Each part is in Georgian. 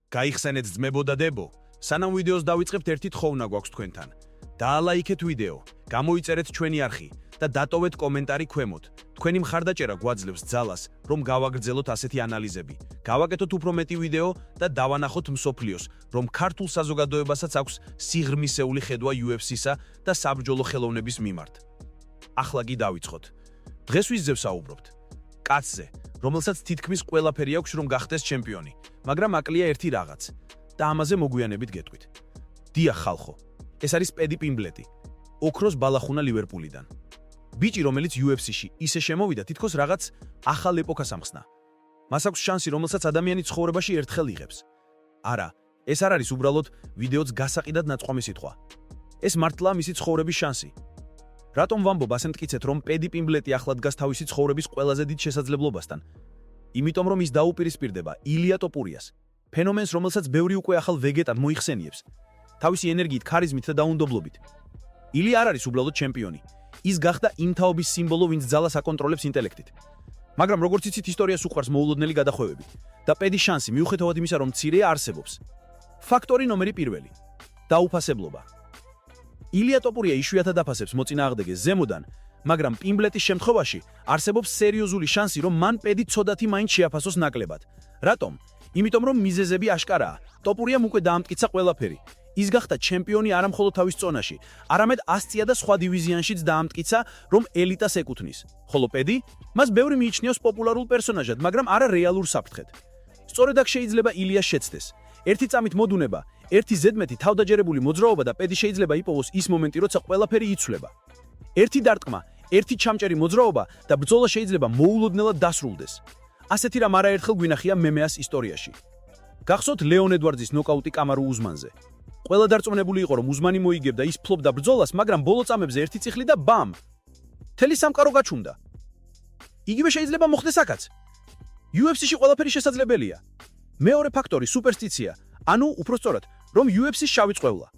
გაიხსენეთ ძმებო და დებო, სანამ ვიდეოს დავიწყებთ ერთი თხოვნა გვაქვს თქვენთან. დაალაიქეთ ვიდეო, გამოიწერეთ ჩვენი არხი და დატოვეთ კომენტარი ქვემოთ. თქვენი მხარდაჭერა გვაძლევს ძალას, რომ გავაგრძელოთ ასეთი ანალიზები. გავაკეთოთ უფრო მეტი ვიდეო და დავანახოთ მსოფლიოს, რომ ქართულ საზოგადოებასაც აქვს სიღრმისეული ხედვა UFC-სა და საბრძოლო ხელოვნების მიმართ. ახლა კი დავიწყოთ. დღეს ვიზზე ვსაუბრობთ. კაცზე, რომელსაც თითქმის ყველაფერი აქვს, რომ გახდეს ჩემპიონი, მაგრამ აკლია ერთი რაღაც და ამაზე მოგვიანებით გეტყვით. დიახ ხალხო, ეს არის პედი პიმბლეტი, ოქროს ბალახუნა ლივერპულიდან. ბიჭი, რომელიც UFC-ში ისე შემოვიდა, თითქოს რაღაც ახალ ეპოქას ამხსნა. მას აქვს შანსი, რომელსაც ადამიანი ცხოვრებაში ერთხელ იღებს. არა, ეს არ არის უბრალოდ ვიდეოც გასაყიდად ნაწყვამი სიტყვა. ეს მართლა მისი ცხოვრების შანსი. რატომ ვამბობ ასე მტკიცეთ, რომ პედი პიმბლეტი ახლა დგას თავისი ცხოვრების ყველაზე დიდ შესაძლებლობასთან? იმიტომ რომ ის დაუპირისპირდება ილია ტოპურიას, ფენომენს, რომელსაც ბევრი უკვე ახალ ვეგეტად მოიხსენიებს, თავისი ენერგიით, ქარიზმით და დაუნდობლობით. ილია არ არის უბრალოდ ჩემპიონი. ის გახდა იმ თაობის სიმბოლო, ვინც ძალას აკონტროლებს ინტელექტით. მაგრამ როგორც იცით, ისტორიას უყვარს მოულოდნელი გადახვევები და პედის შანსი, მიუხედავად იმისა, რომ მცირეა, არსებობს. ფაქტორი ნომერი პირველი: დაუფასებლობა. ილია ტოპურია იშვიათად აფასებს მოწინააღმდეგეს ზემოდან, მაგრამ პიმბლეტის შემთხვევაში არსებობს სერიოზული შანსი, რომ მან პედი ცოდათი მაინც შეაფასოს ნაკლებად. რატომ? იმიტომ რომ მიზეზები აშკარაა. ტოპურიამ უკვე დაამტკიცა ყველაფერი. ის გახდა ჩემპიონი არა მხოლოდ თავის წონაში, არამედ ასწია და სხვა დივიზიანშიც დაამტკიცა, რომ ელიტას ეკუთვნის. ხოლო პედი მას ბევრი მიიჩნევს პოპულარულ პერსონაჟად, მაგრამ არა რეალურ საფრთხედ. სწორედ აქ შეიძლება ილიას შეცდეს. ერთი წამით მოდუნება, ერთი ზედმეტი თავდაჯერებული მოძრაობა და პედი შეიძლება იპოვოს ის მომენტი, როცა ყველაფერი იცვლება. ერთი დარტყმა, ერთი ჩამჭერი მოძრაობა და ბრძოლა შეიძლება მოულოდნელად დასრულდეს. ასეთი რამ არაერთხელ გვინახია მემეას ისტორიაში. გახსოვთ ლეონ ედვარდის ნოკაუტი კამარუ უზმანზე. ყველა დარწმუნებული იყო, რომ უზმანი მოიგებდა, ის ფლობდა ბრძოლას, მაგრამ ბოლო წამებზე ერთი წიხლი და ბამ! მთელი სამყარო გაჩუმდა. იგივე შეიძლება მოხდეს აქაც. UFC-ში ყველაფერი შესაძლებელია. მეორე ფაქტორი სუპერსტიცია, ანუ უფრო სწორად, რომ UFC-ს შავი წყევლა.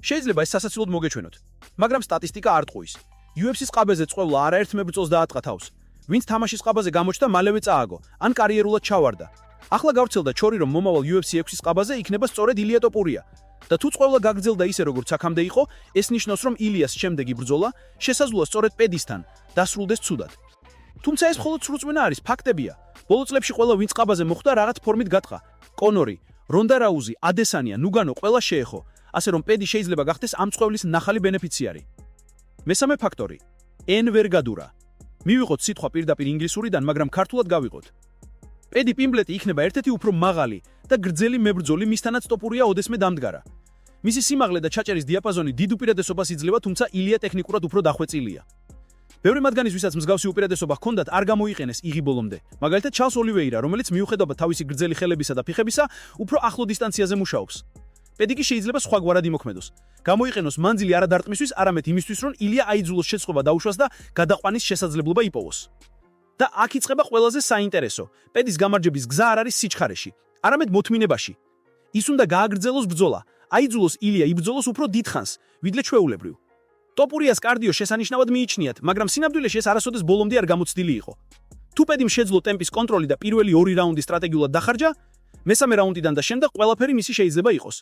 შეიძლება ეს სასაცილოდ მოგეჩვენოთ, მაგრამ სტატისტიკა არ ტყუის. UFC-ს ყაბეზე წყევლა არაერთ მებრძოლს დაატყა თავს. ვინც თამაშის ყაბაზე გამოჩნდა, მალევე წააგო, ან კარიერულად ჩავარდა. ახლა გავრცელდა ჩორი, რომ მომავალ UFC 6-ის ყაბაზე იქნება სწორედ ილია ტოპურია. და თუ წყევლა გაგრძელდა ისე, როგორც აქამდე იყო, ეს ნიშნავს, რომ ილიას შემდეგი ბრძოლა შესაძლოა სწორედ პედისთან დასრულდეს ცუდად. თუმცა ეს მხოლოდ სრულწმენა არის, ფაქტებია. ბოლო წლებში ყველა ვინც ყაბაზე მოხვდა, რაღაც ფორმით გატყა. კონორი, რონდა რაუზი, ადესანია, ნუგანო, ყველა შეეხო, ასე რომ პედი შეიძლება გახდეს ამ წყევლის ნახალი ბენეფიციარი. მესამე ფაქტორი: ენვერგადურა. მივიღოთ სიტყვა პირდაპირ ინგლისურიდან, მაგრამ ქართულად გავიღოთ. პედი პიმბლეტი იქნება ერთ-ერთი უფრო მაღალი და გრძელი მებრძოლი, მისთანაც ტოპურია ოდესმე დამდგარა. მისი სიმაღლე და ჩაჭერის დიაპაზონი დიდ უპირატესობას იძლევა, თუმცა ილია ტექნიკურად უფრო დახვეწილია. ბევრი მათგანის, ვისაც მსგავსი უპირატესობა ჰქონდათ, არ გამოიყენეს იღი ბოლომდე. მაგალითად, ჩარლს ოლივეირა, რომელიც მიუხედავად თავისი გრძელი ხელებისა და ფიხებისა, უფრო ახლო დისტანციაზე მუშაობს. პედი კი შეიძლება სხვაგვარად იმოქმედოს. გამოიყენოს მანძილი არა დარტყმისთვის, არამედ იმისთვის, რომ ილია აიძულოს შეწყობა დაუშვას და გადაყვანის შესაძლებლობა იპოვოს. და აქ იწყება ყველაზე საინტერესო. პედის გამარჯვების გზა არ არის სიჩქარეში, არამედ მოთმინებაში. ის უნდა გააგრძელოს ბრძოლა, აიძულოს ილია იბრძოლოს უფრო დიდხანს, ვიდრე ჩვეულებრივ. ტოპურიას კარდიო შესანიშნავად მიიჩნიათ, მაგრამ სინამდვილეში ეს არასოდეს ბოლომდე არ გამოცდილი იყო. თუ პედიმ შეძლო ტემპის კონტროლი და პირველი ორი რაუნდი სტრატეგიულად დახარჯა, მესამე რაუნდიდან და შემდეგ ყველაფერი მისი შეიძლება იყოს.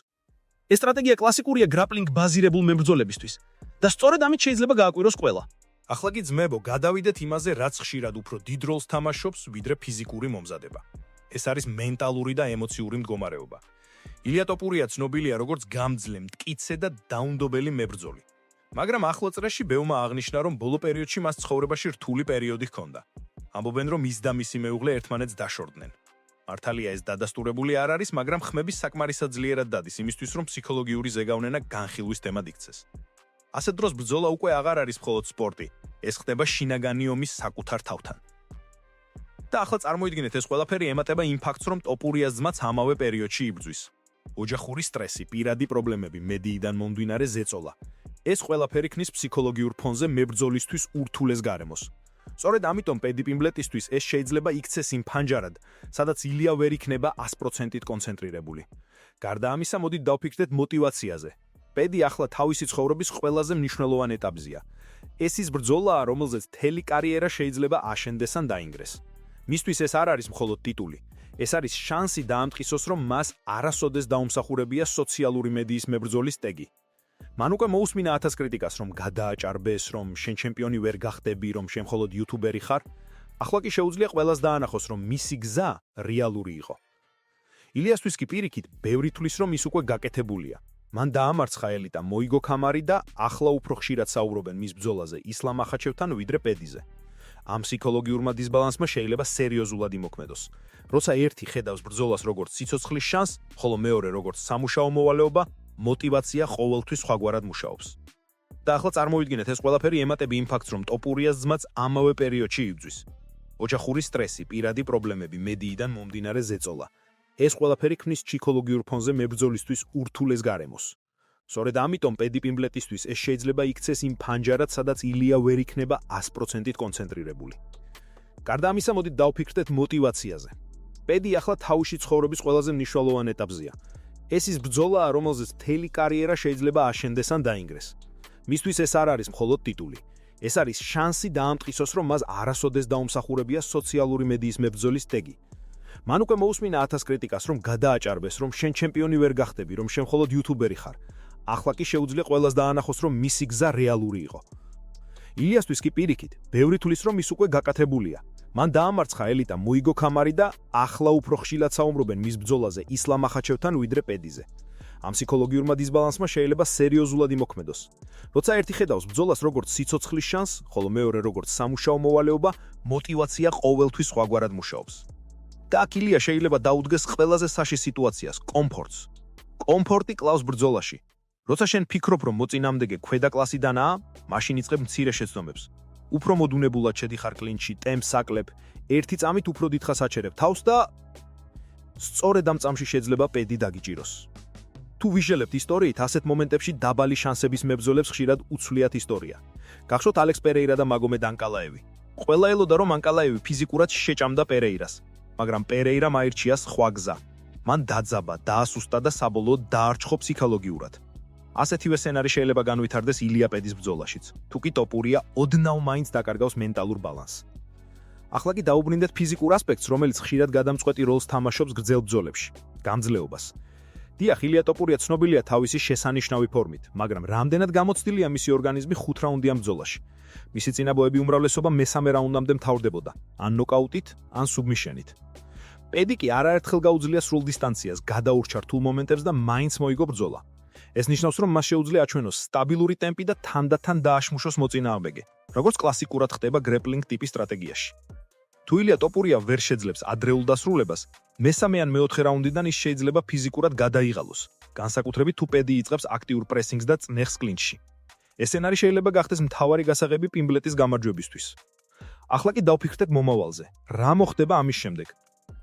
ეს სტრატეგია კლასიკურია გრაპლინგ ბაზირებულ მებრძოლებისთვის და სწორედ ამით შეიძლება გააკვიროს ყველა. ახლა კი ძმებო, გადავიდეთ იმაზე, რაც ხშირად უფრო დიდ როლს თამაშობს, ვიდრე ფიზიკური მომზადება. ეს არის მენტალური და ემოციური მდგომარეობა. ილია ტოპურია ცნობილია როგორც გამძლე, მტკიცე და დაუნდობელი მებრძოლი. მაგრამ ახლო წრეში ბევრმა აღნიშნა, რომ ბოლო პერიოდში მას ცხოვრებაში რთული პერიოდი ჰქონდა. ამბობენ, რომ ის და მისი მეუღლე ერთმანეთს დაშორდნენ. მართალია ეს დადასტურებული არ არის, მაგრამ ხმების საკმარისად ძლიერად დადის იმისთვის, რომ ფსიქოლოგიური ზეგავლენა განხილვის თემად იქცეს. ასეთ დროს ბრძოლა უკვე აღარ არის მხოლოდ სპორტი, ეს ხდება შინაგანი ომის საკუთარ თავთან. და ახლა წარმოიდგინეთ, ეს ყველაფერი ემატება იმ ფაქტს, რომ ტოპურიას ძმაც ამავე პერიოდში იბრძვის. ოჯახური სტრესი, პირადი პრობლემები, მედიიდან მომდინარე ზეწოლა. ეს ყველაფერი ქმნის ფსიქოლოგიურ ფონზე მებრძოლისთვის ურთულეს გარემოს. სწორედ ამიტომ პედი პიმბლეტისთვის ეს შეიძლება იქცეს იმ ფანჯარად, სადაც ილია ვერ იქნება 100%-ით კონცენტრირებული. გარდა ამისა, მოდით დავფიქრდეთ мотиваციაზე. პედი ახლა თავისი ცხოვრების ყველაზე მნიშვნელოვან ეტაპზეა. ეს ის ბრძოლაა, რომელზეც მთელი კარიერა შეიძლება აშენდეს ან დაინგრეს. მისთვის ეს არ არის მხოლოდ ტიტული. ეს არის შანსი დაამტკიცოს, რომ მას არასოდეს დაუმსახურებია სოციალური მედიის მებრძოლის ტეგი. მან უკვე მოусმინა 1000 კრიტიკას, რომ გადააჭარბეს, რომ შენ ჩემპიონი ვერ გახდები, რომ შენ მხოლოდ იუთუბერი ხარ. ახლა კი შეუძლია ყველას დაანახოს, რომ მისი გზა რეალური იყო. ილიასთვის კი პირიქით, ბევრი თვლის, რომ ის უკვე გაკეთებულია. მან დაამარცხა ელიტა, მოიგო ქამარი და ახლა უფრო ხშირად საუბრობენ მის ბრძოლაზე ისლამ ახაჩევთან ვიდრე პედიზე. ამ ფსიქოლოგიურმა დისბალანსმა შეიძლება სერიოზულად იმოქმედოს. როცა ერთი ხედავს ბრძოლას როგორც სიცოცხლის შანსს, ხოლო მეორე როგორც სამუშაო მოვალეობა, мотивация ყოველთვის სხვაგვარად მუშაობს. და ახლა წარმოვიდგინეთ, ეს ყველაფერი ემატები იმ ფაქტს, რომ ტოპურიას ძმაც ამავე პერიოდში იბძვის. ოჯახური სტრესი, პირადი პრობლემები, მედიიდან მომდინარე ზეწოლა. ეს ყველაფერი ქმნის ფსიქოლოგიურ ფონზე მებრძოლისთვის ურთულეს გარემოს. სწორედ ამიტომ პედი პიმბლეტისთვის ეს შეიძლება იქცეს იმ ფანჯარად, სადაც ილია ვერ იქნება 100%-ით კონცენტრირებული. გარდა ამისა, მოდით დავფიქრდეთ мотивациაზე. პედი ახლა თავისი ცხოვრების ყველაზე მნიშვნელოვან ეტაპზეა. ეს ის ბრძოლაა, რომელზეც მთელი კარიერა შეიძლება აშენდეს ან დაინგრეს. მისთვის ეს არ არის მხოლოდ ტიტული. ეს არის შანსი დაამტკიცოს, რომ მას არასოდეს დაუმსახურებია სოციალური მედიის მებრძოლის ტეგი. მან უკვე მოусმინა 1000 კრიტიკას, რომ გადააჭარბეს, რომ შენ ჩემპიონი ვერ გახდები, რომ შენ მხოლოდ იუთუბერი ხარ. ახლა კი შეუძლია ყველას დაანახოს, რომ მისი გზა რეალური იყო. ილიასთვის კი პირიქით, ბევრი თვლის, რომ ის უკვე გაკეთებულია. მან დაამარცხა ელიტა, მოიგო ქამარი და ახლა უფრო ხშირად საუბრობენ მის ბრძოლაზე ისლამ ახაჩევთან ვიდრე პედიზე. ამ ფსიქოლოგიურმა დისბალანსმა შეიძლება სერიოზულად იმოქმედოს. როცა ერთი ხედავს ბრძოლას როგორც სიცოცხლის შანსს, ხოლო მეორე როგორც სამუშაო მოვალეობა, мотивация ყოველთვის სხვაგვარად მუშაობს. და აქ ილია შეიძლება დაუდგეს ყველაზე საშიშ სიტუაციას, კომფორტს. კომფორტი კლავს ბრძოლაში. როცა შენ ფიქრობ, რომ მოწინააღმდეგე ქვედა კლასიდანაა, მაშინ იწყებ მცირე შეცდომებს. უფრო მოდუნებულად შედიხარ კლინჩში, ტემპს აკლებ, ერთი წამით უფრო დიდხანს აჩერებ თავს და სწორედ ამ წამში შეიძლება პედი დაგიჭიროს. თუ ვიშელებთ ისტორიით, ასეთ მომენტებში დაბალი შანსების მებრძოლებს ხშირად უცვლიათ ისტორია. გახსოვთ ალექს პერეირა და მაგომედ ანკალაევი. ყველა ელოდა, რომ ანკალაევი ფიზიკურად შეჭამდა პერეირას, მაგრამ პერეირამ აირჩია სხვა გზა. მან დაძაბა, დაასუსტა და საბოლოოდ დაარჩხო ფსიქოლოგიურად. ასეთივე სცენარი შეიძლება განვითარდეს ილია პედის ბრძოლაშიც. თუ კი ტოპურია ოდნავ მაინც დაკარგავს მენტალურ ბალანსს. ახლა კი დაუბრინდეთ ფიზიკურ ასპექტს, რომელიც ხშირად გადამწყვეტი როლს თამაშობს გრძელ ბრძოლებში, გამძლეობას. დიახ, ილია ტოპურია ცნობილია თავისი შესანიშნავი ფორმით, მაგრამ რამდენად გამოცდილია მისი ორგანიზმი 5 რაუნდიან ბრძოლაში. მისი წინაბოები უმრავლესობა მესამე რაუნდამდე მთავრდებოდა, ან ნოკაუტით, ან სუბმიშენით. პედი კი არაერთხელ გაუძლია სრულ დისტანციას, გადაურჩა რთულ მომენტებს და მაინც მოიგო ბრძოლა. ეს ნიშნავს, რომ მას შეუძლია აჩვენოს სტაბილური ტემპი და თანდათან დააშმუშოს მოწინააღმდეგე, როგორც კლასიკურად ხდება გრეპლინგ ტიპის სტრატეგიაში. თუ ილია ტოპურია ვერ შეძლებს ადრეულ დასრულებას, მესამე ან მეოთხე რაუნდიდან ის შეიძლება ფიზიკურად გადაიღალოს, განსაკუთრებით თუ პედი იწყებს აქტიურ პრესინგს და წნეხს კლინჩში. ეს სცენარი შეიძლება გახდეს მთავარი გასაღები პიმბლეტის გამარჯვებისთვის. ახლა კი დავფიქრდეთ მომავალზე. რა მოხდება ამის შემდეგ?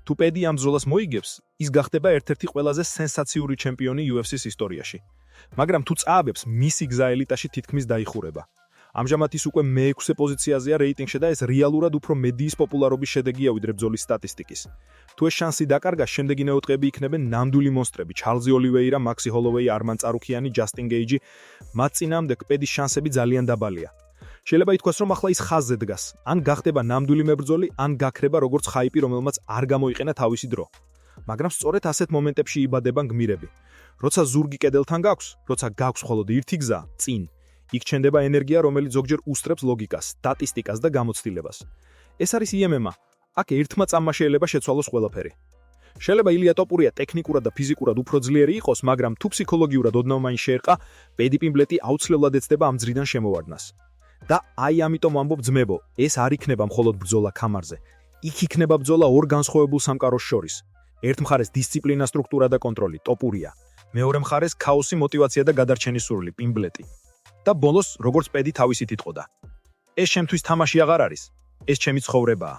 თუ პედი ამ ბრძოლას მოიგებს, ის გახდება ერთ-ერთი ყველაზე სენსაციური ჩემპიონი UFC-ს ისტორიაში. მაგრამ თუ წააბებს, მისი გზა ელიტაში თითქმის დაიხურება. ამჟამად ის უკვე მე-6 პოზიციაზეა რეიტინგში და ეს რეალურად უფრო მედიის პოპულარობის შედეგია ვიდრე ბრძოლის სტატისტიკის. თუ ეს შანსი დაკარგა, შემდეგი ნეოთხეები იქნებენ ნამდვილი მონსტრები, ჩარლზი ოლივეირა, მაქსი ჰოლოვეი, არმან წარუქიანი, ჯასტინ გეიჯი. მათ წინააღმდეგ პედის შანსები ძალიან დაბალია. შეიძლება ითქვას, რომ ახლა ის ხაზზე დგას, ან გახდება ნამდვილი მებრძოლი, ან გაქრება როგორც ხაიპი, რომელმაც არ გამოიყენა თავისი დრო. მაგრამ სწორედ ასეთ მომენტებში იბადება გმირები. როცა ზურგი კედელთან გაქვს, როცა გაქვს მხოლოდ ერთი გზა, წინ, იქ ჩნდება ენერგია, რომელიც ზოგჯერ უსწრებს ლოგიკას, სტატისტიკას და გამოცდილებას. ეს არის MMA. აქ ერთმა წამმა შეიძლება შეცვალოს ყველაფერი. შეიძლება ილია ტოპურია ტექნიკურად და ფიზიკურად უფრო ძლიერი იყოს, მაგრამ თუ ფსიქოლოგიურად ოდნავ მაინც შეერყა, პედი პიმბლეტი აუცილებლად ეცდება ამ ძრიდან შემოვარდნას. და აი ამიტომ ვამბობ ძმებო, ეს არ იქნება მხოლოდ ბრძოლა ქამარზე. იქ იქნება ბრძოლა ორ განსხვავებულ სამყაროს შორის. ერთ მხარეს დისციპლინა, სტრუქტურა და კონტროლი, ტოპურია. მეორე მხარეს ქაოსი, мотивация და გადარჩენის სურვილი, პიმბლეტი. და ბოლოს, როგორც პედი თავისით იტყოდა. ეს ჩემთვის თამაში აღარ არის, ეს ჩემი ცხოვრებაა.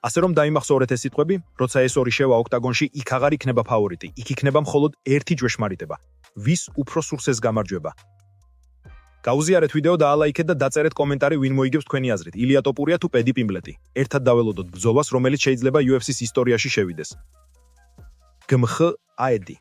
ასე რომ დაიმახსოვრეთ ეს სიტყვები, როცა ეს ორი შევა ოქტაგონში, იქ აღარ იქნება ფავორიტი, იქ იქნება მხოლოდ ერთი ჯვეშმარიტება. ვის უფრო სურს ეს გამარჯვება? გაუზიარეთ ვიდეო და ალაიქეთ და დაწერეთ კომენტარი, ვინ მოიგებს თქვენი აზრით, ილია ტოპურია თუ პედი პიმბლეტი. ერთად დაველოდოთ ბრძოლას, რომელიც შეიძლება UFC-ს ისტორიაში შევიდეს. გმხ აედი